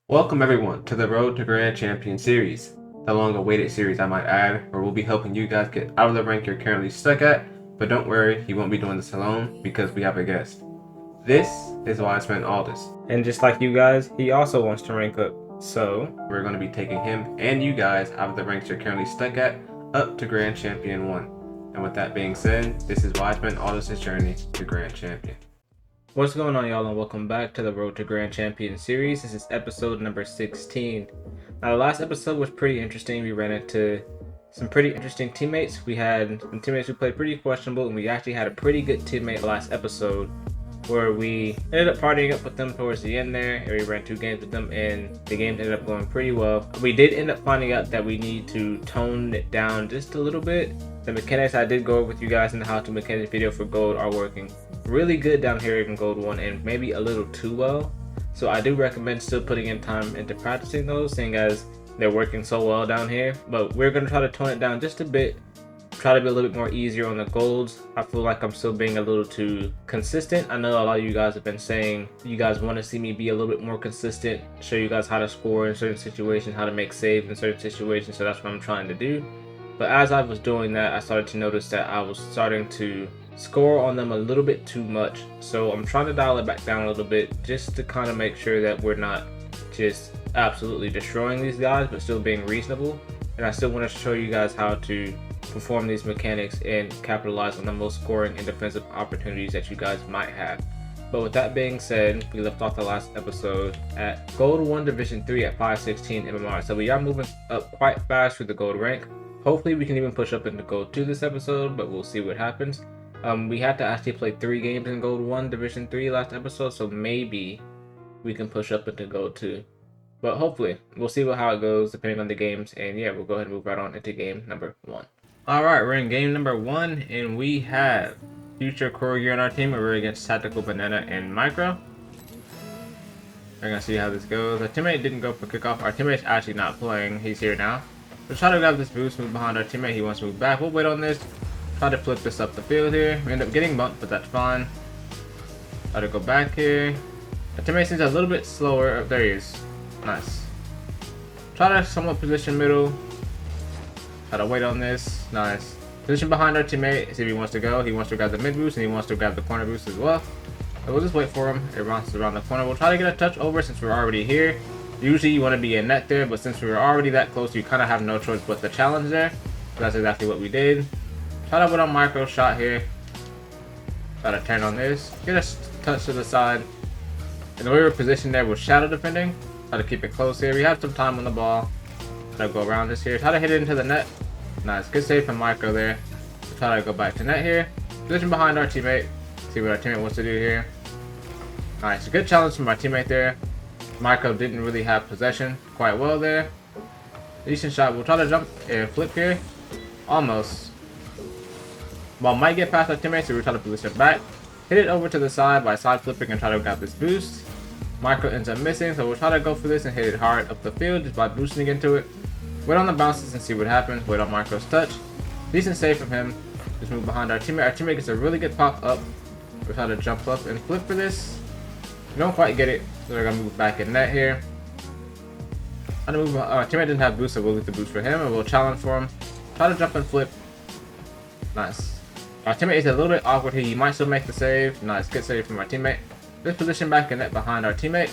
Welcome everyone to the Road to Grand Champion series, the long-awaited series I might add, where we'll be helping you guys get out of the rank you're currently stuck at, but don't worry, you won't be doing this alone because we have a guest. This is why I spent all this. And just like you guys, he also wants to rank up. So, we're going to be taking him and you guys out of the ranks you're currently stuck at, up to Grand Champion 1. And with that being said, this is why I spent all this journey to Grand Champion. What's going on, y'all, and welcome back to the Road to Grand Champion series. This is episode number 16. Now, the last episode was pretty interesting. We ran into some pretty interesting teammates. We had some teammates who played pretty questionable, and we actually had a pretty good teammate last episode where we ended up partying up with them towards the end there, and we ran 2 games with them, and the game ended up going pretty well. We did end up finding out that we need to tone it down just a little bit. The mechanics I did go over with you guys in the how to mechanics video for gold are working really good down here in gold 1, and maybe a little too well. So I do recommend still putting in time into practicing those, seeing as they're working so well down here. But we're going to try to tone it down just a bit, try to be a little bit more easier on the golds. I feel like I'm still being a little too consistent. I know a lot of you guys have been saying you guys want to see me be a little bit more consistent, show you guys how to score in certain situations, how to make saves in certain situations, so that's what I'm trying to do. But as I was doing that, I started to notice that I was starting to score on them a little bit too much. So I'm trying to dial it back down a little bit just to kind of make sure that we're not just absolutely destroying these guys, but still being reasonable. And I still want to show you guys how to perform these mechanics and capitalize on the most scoring and defensive opportunities that you guys might have. But with that being said, we left off the last episode at Gold 1 Division 3 at 516 MMR. So we are moving up quite fast through the gold rank. Hopefully we can even push up into Gold 2 this episode, but we'll see what happens. We had to actually play 3 games in Gold 1 Division 3 last episode, so maybe we can push up into Gold 2. But hopefully, we'll see how it goes depending on the games, and yeah, we'll go ahead and move right on into game number 1. Alright, we're in game number 1, and we have Future Courier on our team, and we're against Tactical Banana and Micro. We're gonna see how this goes. Our teammate didn't go for kickoff. Our teammate's actually not playing. He's here now. We'll try to grab this boost, move behind our teammate. He wants to move back. We'll wait on this. Try to flip this up the field here. We end up getting bumped, but that's fine. Try to go back here. Our teammate seems a little bit slower. Oh, there he is. Nice. Try to somewhat position middle. Try to wait on this. Nice. Position behind our teammate. See if he wants to go. He wants to grab the mid boost, and he wants to grab the corner boost as well. So we'll just wait for him. It bounces around the corner. We'll try to get a touch over since we're already here. Usually you want to be in net there, but since we were already that close, you kind of have no choice but to challenge there. So that's exactly what we did. Try to put on Micro shot here. Try to turn on this. Get a touch to the side. And the way we're positioned there was shadow defending. Try to keep it close here. We have some time on the ball. Try to go around this here. Try to hit it into the net. Nice. Good save from Micro there. Try to go back to net here. Position behind our teammate. See what our teammate wants to do here. Nice. Good challenge from our teammate there. Micro didn't really have possession quite well there. Decent shot. We'll try to jump and flip here. Almost. Ball might get past our teammates, so we'll try to position back. Hit it over to the side by side flipping and try to grab this boost. Micro ends up missing, so we'll try to go for this and hit it hard up the field just by boosting into it. Wait on the bounces and see what happens. Wait on Micro's touch. Decent save from him. Just move behind our teammate. Our teammate gets a really good pop up. We'll try to jump up and flip for this. We don't quite get it, so we're gonna move back in net here. Our teammate didn't have boost, so we'll leave the boost for him and we'll challenge for him. Try to jump and flip. Nice. Our teammate is a little bit awkward here. He might still make the save. Nice, good save from our teammate. Let's position back in net behind our teammate.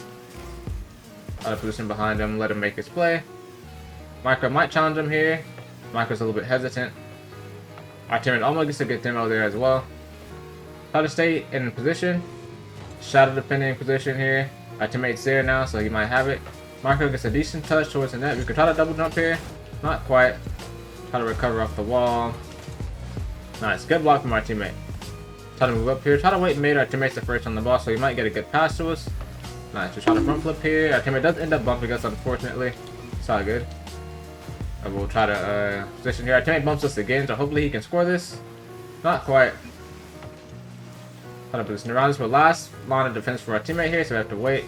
Try to position behind him, let him make his play. Micro might challenge him here. Micro's a little bit hesitant. Our teammate almost gets a good demo there as well. Try to stay in position. Shadow defending position here. Our teammate's there now, so he might have it. Micro gets a decent touch towards the net. We could try to double jump here. Not quite. Try to recover off the wall. Nice. Good block from our teammate. Try to move up here. Try to wait mid. Our teammate's the first on the ball, so he might get a good pass to us. Nice. Just try to front flip here. Our teammate does end up bumping us, unfortunately. It's all good. We'll try to position here. Our teammate bumps us again, so hopefully he can score this. Not quite. Try to position around this, but last line of defense for our teammate here, so we have to wait.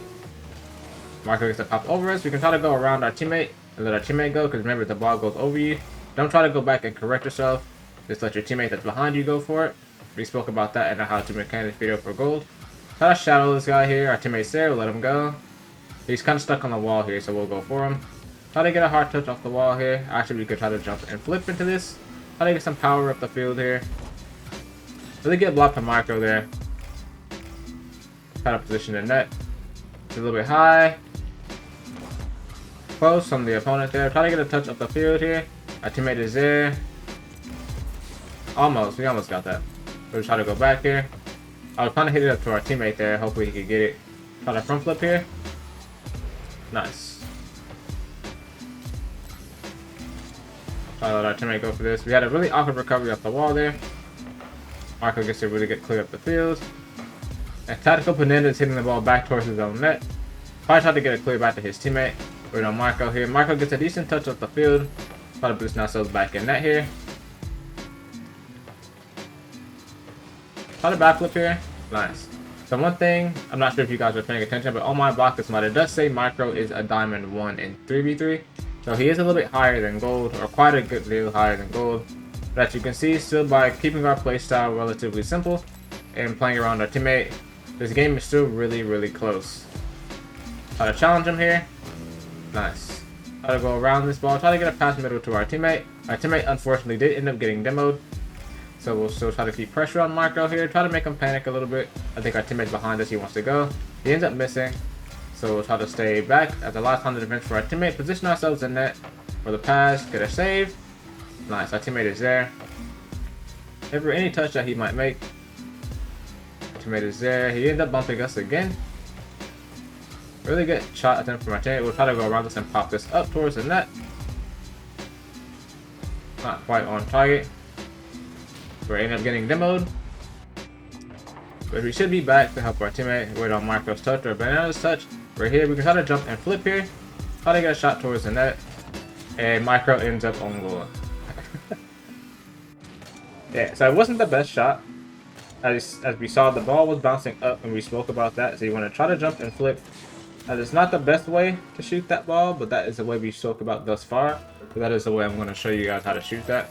Marco gets to pop over us. We can try to go around our teammate and let our teammate go, because remember, the ball goes over you. Don't try to go back and correct yourself. Just let your teammate that's behind you go for it. We spoke about that in the how to mechanics video for gold. Try to shadow this guy here. Our teammate's there. We'll let him go. He's kind of stuck on the wall here, so we'll go for him. Try to get a hard touch off the wall here. Actually, we could try to jump and flip into this. Try to get some power up the field here. Really get blocked from Marco there. Try to position the net. It's a little bit high. Close from the opponent there. Try to get a touch up the field here. Our teammate is there. Almost. We almost got that. We'll try to go back here. I was trying to hit it up to our teammate there. Hopefully he could get it. Try to front flip here. Nice. Try to let our teammate go for this. We had a really awkward recovery off the wall there. Marco gets to really get clear up the field. And Tactical Panenda is hitting the ball back towards his own net. Probably tried to get it clear back to his teammate. Wait on Marco here. Marco gets a decent touch up the field. Try to boost ourselves back in net here. Try to backflip here. Nice. So one thing, I'm not sure if you guys are paying attention, but on my block this mod, it does say Marco is a Diamond 1 in 3v3. So he is a little bit higher than gold, or quite a good deal higher than gold. But as you can see, still by keeping our playstyle relatively simple and playing around our teammate, this game is still really, really close. Try to challenge him here. Nice. Try to go around this ball. Try to get a pass middle to our teammate. Our teammate unfortunately did end up getting demoed. So we'll still try to keep pressure on Marco here. Try to make him panic a little bit. I think our teammate's behind us. He wants to go. He ends up missing. So we'll try to stay back at the last line of defense for our teammate. Position ourselves in net for the pass. Get a save. Nice. Our teammate is there. If for any touch that he might make. Our teammate is there. He ends up bumping us again. Really good shot attempt from our teammate. We'll try to go around this and pop this up towards the net. Not quite on target. We're ending up getting demoed. But we should be back to help our teammate. Wait on Marco's touch or Banana's touch. We're here. We can try to jump and flip here. Try to get a shot towards the net. And Marco ends up on goal. Yeah, so it wasn't the best shot. As we saw, the ball was bouncing up and we spoke about that. So you want to try to jump and flip. It's not the best way to shoot that ball, but that is the way we spoke about thus far. So that is the way I'm going to show you guys how to shoot that.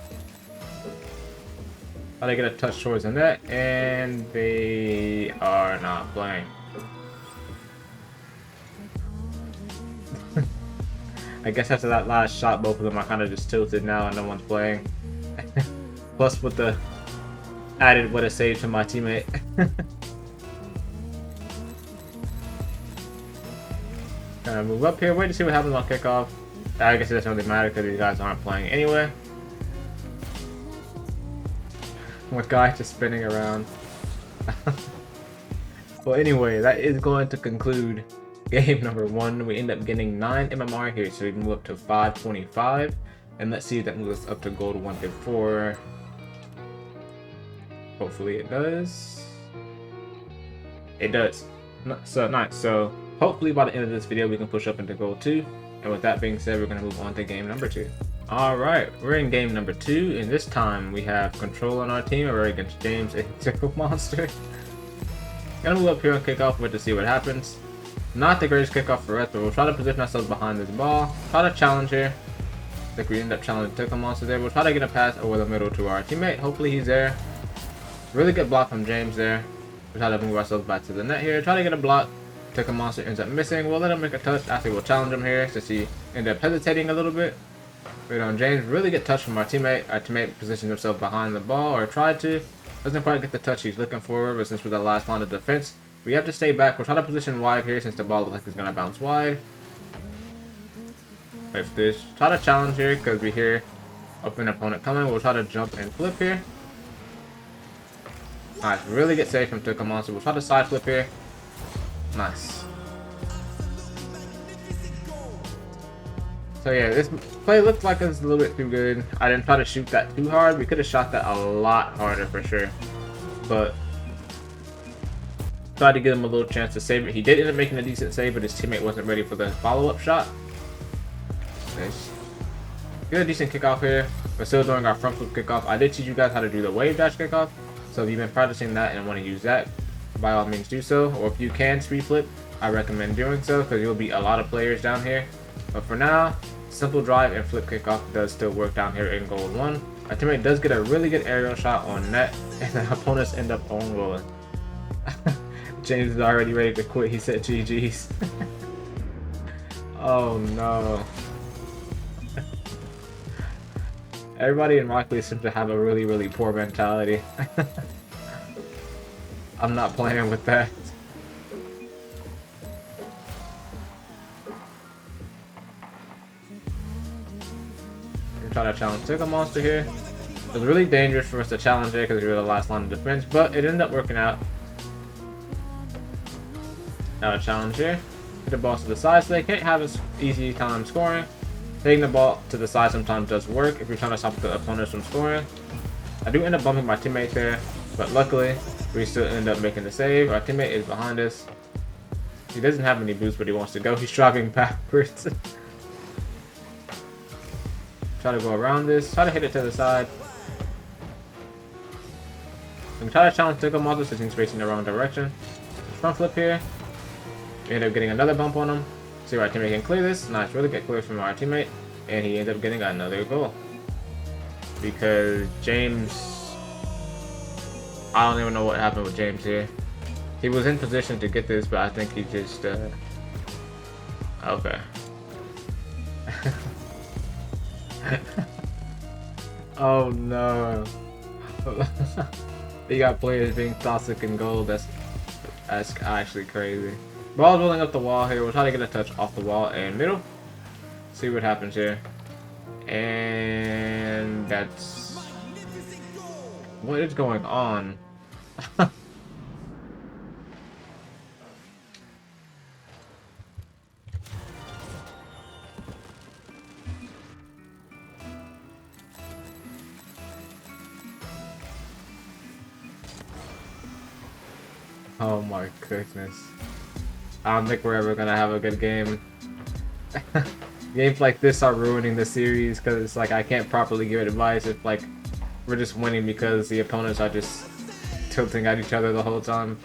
How to get a touch towards the net, and they are not playing. I guess after that last shot, both of them are kind of just tilted now and no one's playing. Plus with the added what a save to my teammate. Gonna move up here, wait to see what happens on kickoff. I guess it doesn't really matter because these guys aren't playing anyway. With guys just spinning around. Well, anyway, that is going to conclude game number 1. We end up getting 9 MMR here, so we move up to 525. And let's see if that moves us up to gold 154. Hopefully it does. It does. So nice. So hopefully by the end of this video we can push up into gold 2. And with that being said, we're going to move on to game number 2. Alright, we're in game number 2, and this time we have control on our team. We're against James, a tickle monster. Gonna move up here and kick off with to see what happens. Not the greatest kickoff for us, but we'll try to position ourselves behind this ball. Try to challenge here. I think we end up challenging tickle monster there. We'll try to get a pass over the middle to our teammate. Hopefully he's there. Really good block from James there. We'll try to move ourselves back to the net here. Try to get a block. Tickle monster ends up missing. We'll let him make a touch. After we'll challenge him here since he ended up hesitating a little bit. Wait on James, really good touch from our teammate. Our teammate positions himself behind the ball, or tried to. Doesn't quite get the touch he's looking for, but since we're the last line of defense, we have to stay back. We'll try to position wide here since the ball looks like it's going to bounce wide. Wait for this. Try to challenge here because we hear open opponent coming. We'll try to jump and flip here. Nice, really get safe from Tickle Monster. We'll try to side flip here. Nice. So yeah, this play looked like it was a little bit too good. I didn't try to shoot that too hard. We could have shot that a lot harder for sure. But tried to give him a little chance to save it. He did end up making a decent save, but his teammate wasn't ready for the follow-up shot. Nice. Get a decent kickoff here. We're still doing our front flip kickoff. I did teach you guys how to do the wave dash kickoff. So if you've been practicing that and want to use that, by all means do so. Or if you can speed flip, I recommend doing so because you'll beat a lot of players down here. But for now, simple drive and flip kickoff does still work down here in gold 1. Our teammate does get a really good aerial shot on net, and the opponents end up on goal. James is already ready to quit. He said GG's. Oh no. Everybody in Rocket League seems to have a really poor mentality. I'm not playing with that. I'm trying to challenge Tickle Monster here. It was really dangerous for us to challenge it because we were the last line of defense, but it ended up working out. Now a challenge here. Hit the ball to the side, so they can't have as easy time scoring. Taking the ball to the side sometimes does work if you're trying to stop the opponents from scoring. I do end up bumping my teammate there, but luckily we still end up making the save. Our teammate is behind us. He doesn't have any boosts, but he wants to go. He's driving backwards. Try to go around this. Try to hit it to the side. I'm try to challenge Tickle Monster since he's facing the wrong direction. Front flip here. We end up getting another bump on him. See if our teammate can clear this. Nice, really get clear from our teammate. And he ends up getting another goal. Because James... I don't even know what happened with James here. He was in position to get this, but I think he just... Okay. Oh no. You got players being toxic in goal. That's actually crazy. Ball's rolling up the wall here. We'll try to get a touch off the wall and middle. See what happens here. And that's... What is going on? Oh my goodness. I don't think we're ever gonna have a good game. Games like this are ruining the series because it's like I can't properly give advice if like we're just winning because the opponents are just tilting at each other the whole time.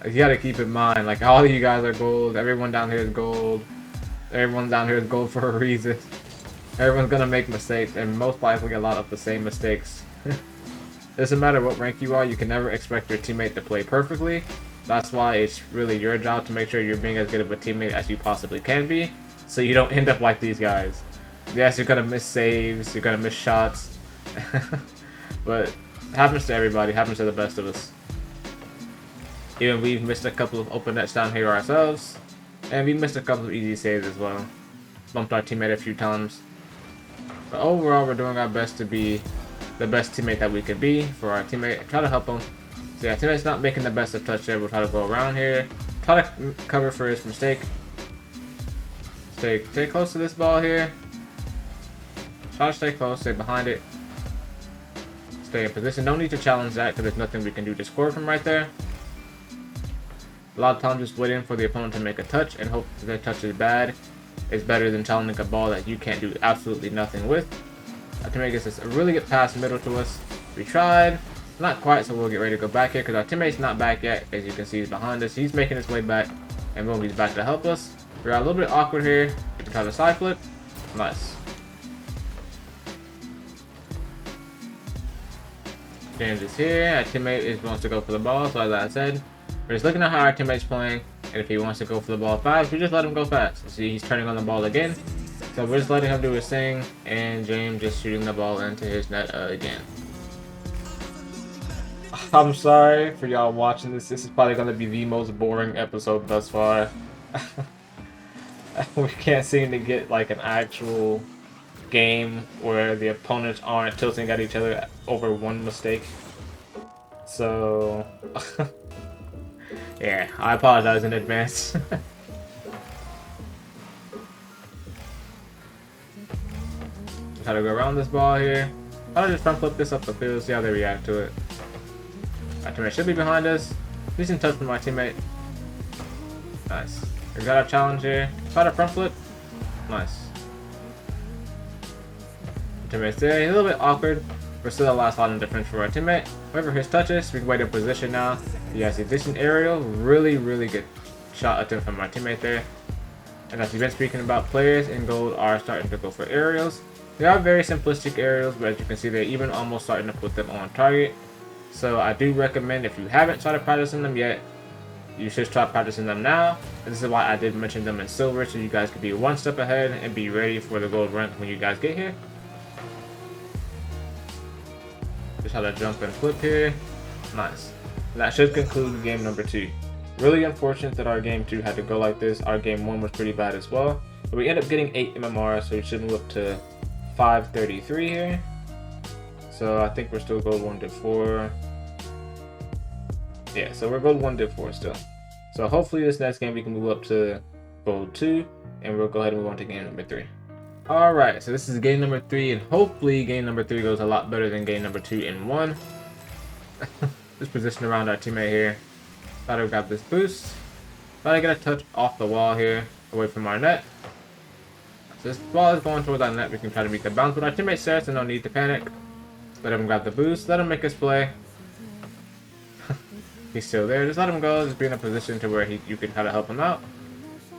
You gotta keep in mind, like all of you guys are gold, everyone down here is gold. Everyone down here is gold for a reason. Everyone's gonna make mistakes and most likely a lot of the same mistakes. Doesn't matter what rank you are, you can never expect your teammate to play perfectly. That's why it's really your job to make sure you're being as good of a teammate as you possibly can be, so you don't end up like these guys. Yes, you're gonna miss saves, you're gonna miss shots, but it happens to everybody, it happens to the best of us. Even we've missed a couple of open nets down here ourselves, and we missed a couple of easy saves as well. Bumped our teammate a few times. But overall, we're doing our best to be the best teammate that we can be for our teammate. Try to help him. So yeah, teammate's not making the best of touch there. We'll try to go around here. Try to cover for his mistake. Stay close to this ball here. Try to stay close, stay behind it. Stay in position. Don't need to challenge that because there's nothing we can do to score from right there. A lot of times just waiting for the opponent to make a touch and hope that their touch is bad is better than challenging a ball that you can't do absolutely nothing with. Our teammate gets this a really good pass middle to us. We tried. Not quite, so we'll get ready to go back here because our teammate's not back yet. As you can see, he's behind us. He's making his way back, and boom, he's back to help us. We're a little bit awkward here. We try to side flip. Nice. James is here. Our teammate wants to go for the ball, so as I said, we're just looking at how our teammate's playing, and if he wants to go for the ball fast, we just let him go fast. See, he's turning on the ball again. So we're just letting him do his thing, and James just shooting the ball into his net again. I'm sorry for y'all watching this. This is probably going to be the most boring episode thus far. We can't seem to get like an actual game where the opponents aren't tilting at each other over one mistake. So, yeah, I apologize in advance. Try to go around this ball here. I'll just front flip this up the field, see how they react to it. Our teammate should be behind us. Decent touch from my teammate. Nice. We got our challenge here. Try to front flip. Nice. Our teammate's there. He's a little bit awkward. We're still the last line of defense for our teammate. Whoever his touches, we can wait in position now. He has a decent aerial. Really good shot attempt from my teammate there. And as we've been speaking about, players in gold are starting to go for aerials. They are very simplistic aerials, but as you can see, they're even almost starting to put them on target. So I do recommend, if you haven't started practicing them yet, you should start practicing them now. This is why I did mention them in silver, so you guys could be one step ahead and be ready for the gold rank when you guys get here. Just how to jump and flip here. Nice. That should conclude game number 2. Really unfortunate that our game 2 had to go like this. Our game 1 was pretty bad as well. But we ended up getting 8 MMR, so we should move up to 533 here. So I think we're still gold 1 to 4. Yeah, so we're gold 1 to 4 still. So hopefully this next game we can move up to gold 2, and we'll go ahead and move on to game number 3. Alright, so this is game number 3, and hopefully game number 3 goes a lot better than game number 2 and 1. Just position around our teammate here. Try to grab this boost. Try to get a touch off the wall here, away from our net. So this ball is going towards our net, we can try to beat the bounce with our teammate there, so no need to panic. Let him grab the boost, let him make his play. He's still there, just let him go, just be in a position to where you can try to help him out.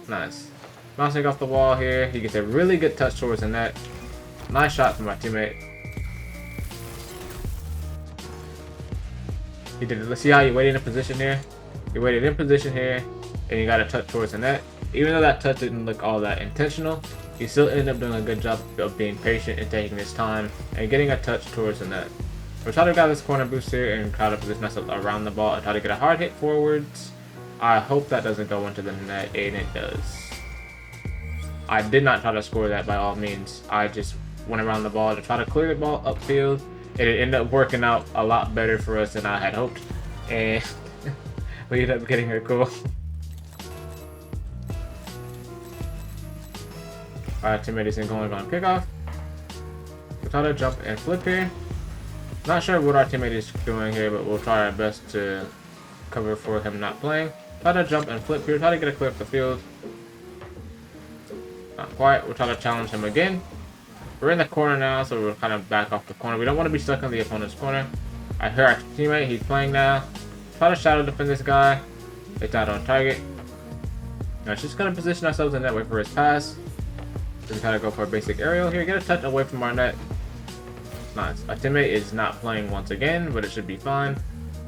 Nice. Bouncing off the wall here, he gets a really good touch towards the net. Nice shot from our teammate. He did it. Let's see how he waited in position here. He waited in position here, and he got a touch towards the net. Even though that touch didn't look all that intentional, he still ended up doing a good job of being patient and taking his time and getting a touch towards the net. We'll try to grab this corner boost here and try to position ourselves around the ball and try to get a hard hit forwards. I hope that doesn't go into the net, and it does. I did not try to score that by all means. I just went around the ball to try to clear the ball upfield, and it ended up working out a lot better for us than I had hoped. And we ended up getting a goal. Our teammate isn't going on kickoff. We'll try to jump and flip here. Not sure what our teammate is doing here, but we'll try our best to cover for him not playing. Try to jump and flip here. Try to get a clear up the field. Not quite. We'll try to challenge him again. We're in the corner now, so we'll kind of back off the corner. We don't want to be stuck in the opponent's corner. I hear our teammate. He's playing now. Try to shadow defend this guy. It's not on target. Now, it's just going to position ourselves in that way for his pass. We try to go for a basic aerial here. Get a touch away from our net. Nice. Our teammate is not playing once again, but it should be fine.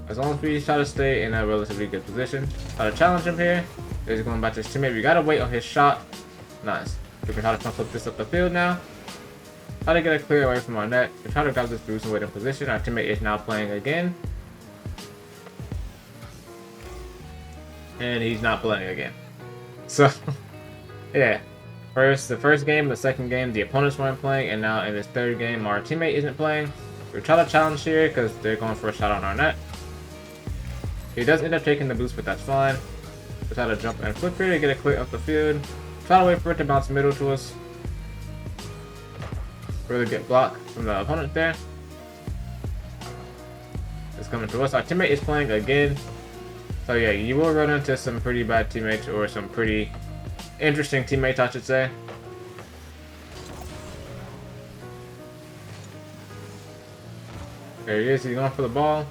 As long as we try to stay in a relatively good position. Try to challenge him here. He's going back to his teammate. We got to wait on his shot. Nice. We can try to flip this up the field now. Try to get a clear away from our net. We try to grab this boost and wait in position. Our teammate is now playing again. And he's not playing again. So, yeah. The first game, the second game, the opponents weren't playing, and now in this third game, our teammate isn't playing. We try to challenge here because they're going for a shot on our net. He does end up taking the boost, but that's fine. We try to jump and flip here to get a clear up the field. Try to wait for it to bounce middle to us. Really get blocked from the opponent there. It's coming to us. Our teammate is playing again. So yeah, you will run into some pretty bad teammates or some pretty interesting teammates, I should say. There he is. He's going for the ball.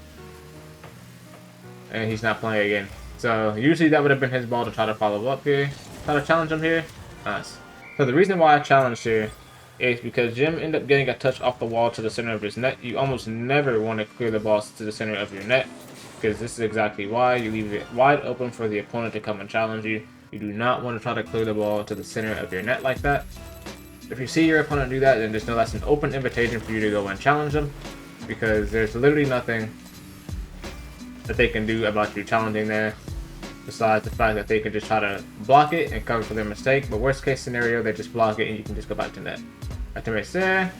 And he's not playing again. So usually that would have been his ball to try to follow up here. Try to challenge him here. Nice. So the reason why I challenged here is because Jim ended up getting a touch off the wall to the center of his net. You almost never want to clear the ball to the center of your net, because this is exactly why. You leave it wide open for the opponent to come and challenge you. You do not want to try to clear the ball to the center of your net like that. If you see your opponent do that, then just know that's an open invitation for you to go and challenge them, because there's literally nothing that they can do about you challenging there, besides the fact that they could just try to block it and cover for their mistake. But worst case scenario, they just block it and you can just go back to net. Our teammate's there.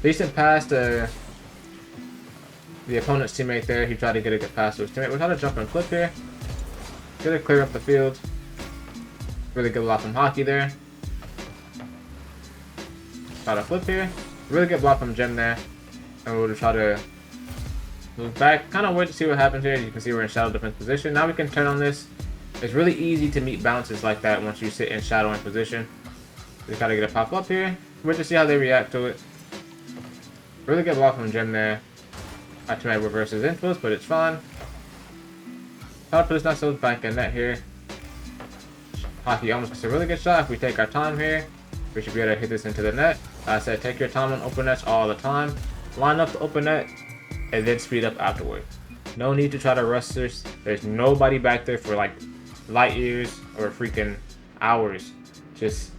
Decent pass to the opponent's teammate there. He tried to get a good pass to his teammate. We'll try to jump and flip here. Get it clear up the field. Really good block from Hockey there. Try to flip here. Really good block from Jim there. And we'll just try to move back. Kind of wait to see what happens here. You can see we're in shadow defense position. Now we can turn on this. It's really easy to meet bounces like that once you sit in shadowing position. We gotta get a pop up here. Wait to see how they react to it. Really good block from Jim there. Our teammate reverses into us, but it's fine. Try to put ourselves back in net here. Hockey almost gets a really good shot. If we take our time here, we should be able to hit this into the net. I said take your time on open nets all the time. Line up the open net and then speed up afterwards. No need to try to rush this. There's nobody back there for like light years or freaking hours. Just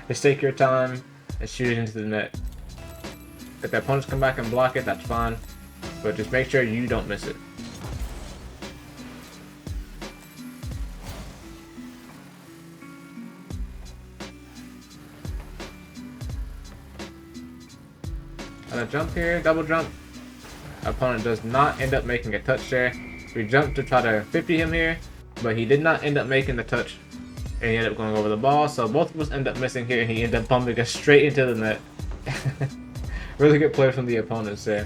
take your time and shoot it into the net. If the opponents come back and block it, that's fine. But just make sure you don't miss it. On a jump here, double jump. Opponent does not end up making a touch there. We jumped to try to 50 him here, but he did not end up making the touch. And he ended up going over the ball, so both of us end up missing here, and he ended up bumping us straight into the net. Really good play from the opponents there.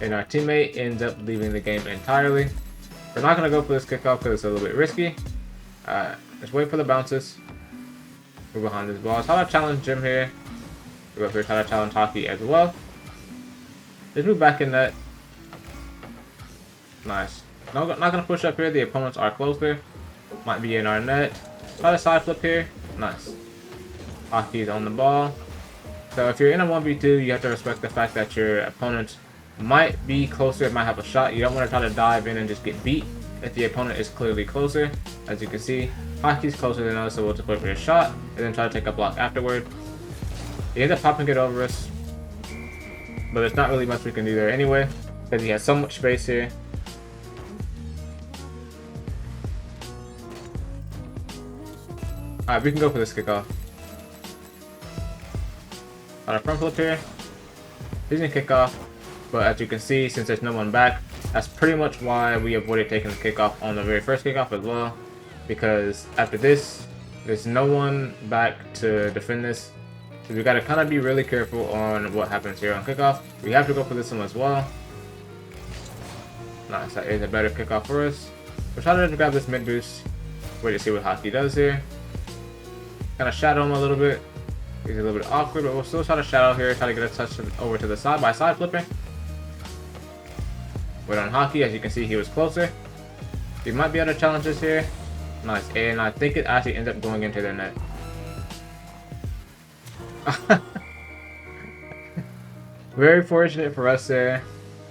And our teammate ends up leaving the game entirely. We're not going to go for this kickoff because it's a little bit risky. Let's wait for the bounces. We're behind this ball. Try to challenge Jim here. We're up here trying to challenge Hockey as well. Let's move back in net. Nice. No, not going to push up here. The opponents are closer. Might be in our net. Try to side flip here. Nice. Hockey's on the ball. So if you're in a 1v2, you have to respect the fact that your opponent might be closer, might have a shot. You don't want to try to dive in and just get beat if the opponent is clearly closer. As you can see, Hockey's closer than us, so we'll just wait for a shot and then try to take a block afterward. He ends up popping it over us, but there's not really much we can do there anyway, because he has so much space here. Alright, we can go for this kickoff. On a front flip here, he's gonna kick off, but as you can see, since there's no one back, that's pretty much why we avoided taking the kickoff on the very first kickoff as well, because after this, there's no one back to defend this, so we gotta kind of be really careful on what happens here on kickoff. We have to go for this one as well. Nice, that is a better kickoff for us. We're trying to grab this mid boost, wait to see what Hockey does here. Kind of shadow him a little bit. He's a little bit awkward, but we'll still try to shadow here, try to get a touch over to the side by side flipping. Wait on Hockey, as you can see, he was closer. He might be able to challenge this here. Nice, and I think it actually ends up going into their net. Very fortunate for us there.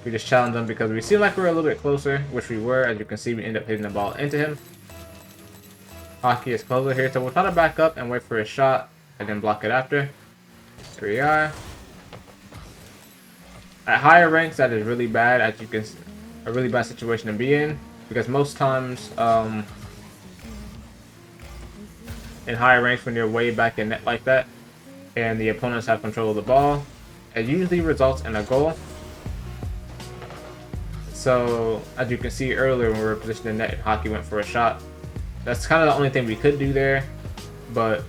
We just challenged them because we seemed like we were a little bit closer, which we were. As you can see, we end up hitting the ball into him. Hockey is closer here, so we'll try to back up and wait for a shot and then block it after. Here we are. At higher ranks, that is really bad, as you can see, a really bad situation to be in, because most times in higher ranks, when you're way back in net like that and the opponents have control of the ball, it usually results in a goal. So as you can see earlier, when we were positioned in net and Hockey went for a shot, that's kind of the only thing we could do there, but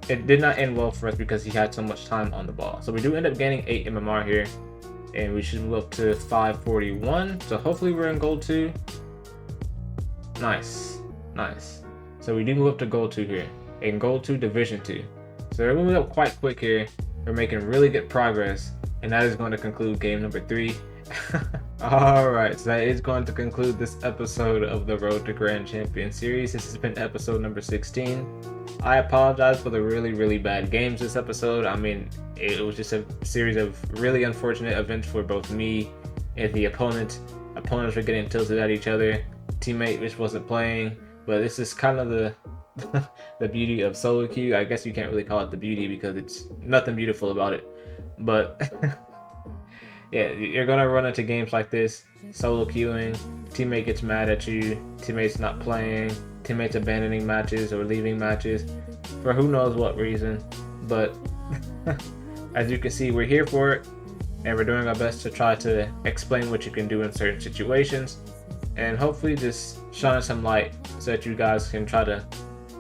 it did not end well for us because he had so much time on the ball. So we do end up gaining 8 MMR here, and we should move up to 541. So hopefully we're in gold 2. Nice, nice. So we do move up to gold 2 here, in gold 2 division 2. So we're moving up quite quick here. We're making really good progress, and that is going to conclude game number 3. Alright, so that is going to conclude this episode of the Road to Grand Champion series. This has been episode number 16. I apologize for the really bad games this episode. I mean, it was just a series of really unfortunate events for both me and the opponent. Opponents were getting tilted at each other. Teammate which wasn't playing. But this is kind of the the beauty of solo queue. I guess you can't really call it the beauty because it's nothing beautiful about it. But yeah, you're gonna run into games like this, solo queuing, teammate gets mad at you, teammates not playing, teammates abandoning matches or leaving matches for who knows what reason. But as you can see, we're here for it, and we're doing our best to try to explain what you can do in certain situations, and hopefully just shine some light so that you guys can try to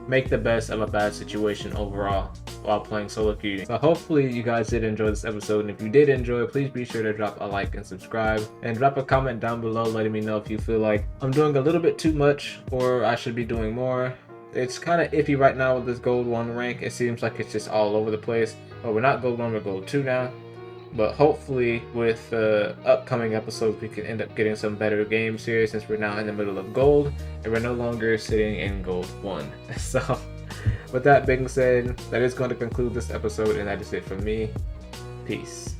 make the best of a bad situation overall while playing solo queue. So hopefully you guys did enjoy this episode, and if you did enjoy, please be sure to drop a like and subscribe, and drop a comment down below letting me know if you feel like I'm doing a little bit too much or I should be doing more. It's kind of iffy right now with this gold 1 rank. It seems like it's just all over the place. But we're not gold 1, we're gold 2 now. But hopefully with upcoming episodes we can end up getting some better games here, since we're now in the middle of gold and we're no longer sitting in gold 1. So with that being said, that is going to conclude this episode, and that is it from me. Peace.